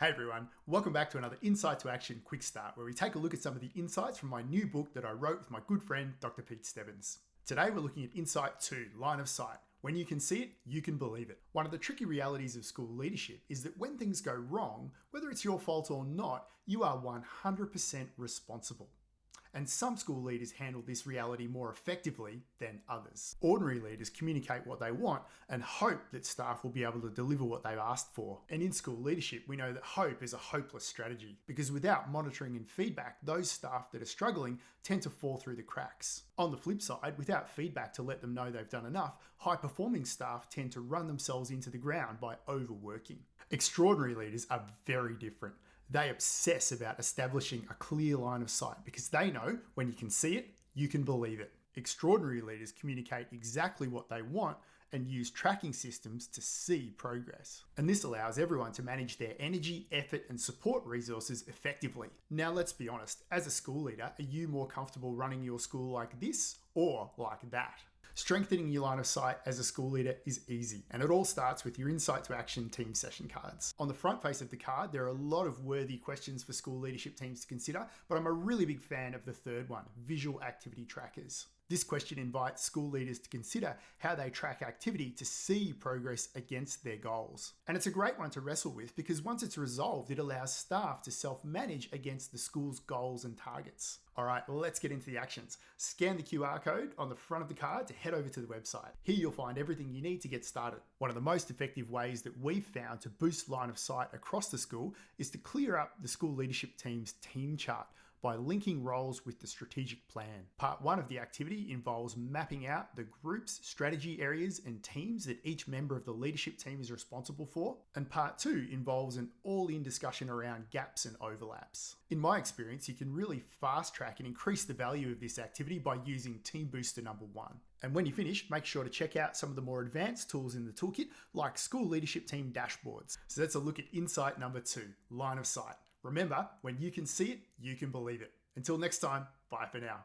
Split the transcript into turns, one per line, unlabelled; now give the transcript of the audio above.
Hey everyone, welcome back to another Insight2Action quick start where we take a look at some of the insights from my new book that I wrote with my good friend Dr. Pete Stebbins. Today we're looking at Insight 2, Line of Sight. When you can see it, you can believe it. One of the tricky realities of school leadership is that when things go wrong, whether it's your fault or not, you are 100% responsible. And some school leaders handle this reality more effectively than others. Ordinary leaders communicate what they want and hope that staff will be able to deliver what they've asked for. And in school leadership, we know that hope is a hopeless strategy because without monitoring and feedback, those staff that are struggling tend to fall through the cracks. On the flip side, without feedback to let them know they've done enough, high-performing staff tend to run themselves into the ground by overworking. Extraordinary leaders are very different. They obsess about establishing a clear line of sight because they know when you can see it, you can believe it. Extraordinary leaders communicate exactly what they want and use tracking systems to see progress. And this allows everyone to manage their energy, effort, and support resources effectively. Now, let's be honest, as a school leader, are you more comfortable running your school like this or like that? Strengthening your line of sight as a school leader is easy, and it all starts with your Insight2Action team session cards. On the front face of the card, there are a lot of worthy questions for school leadership teams to consider, but I'm a really big fan of the third one, visual activity trackers. This question invites school leaders to consider how they track activity to see progress against their goals. And it's a great one to wrestle with because once it's resolved, it allows staff to self-manage against the school's goals and targets. All right, let's get into the actions. Scan the QR code on the front of the card to head over to the website. Here you'll find everything you need to get started. One of the most effective ways that we've found to boost line of sight across the school is to clear up the school leadership team's team chart by linking roles with the strategic plan. Part one of the activity involves mapping out the groups, strategy areas, and teams that each member of the leadership team is responsible for. And part two involves an all-in discussion around gaps and overlaps. In my experience, you can really fast track and increase the value of this activity by using Team Booster number 1. And when you finish, make sure to check out some of the more advanced tools in the toolkit, like school leadership team dashboards. So that's a look at Insight number 2, Line of Sight. Remember, when you can see it, you can believe it. Until next time, bye for now.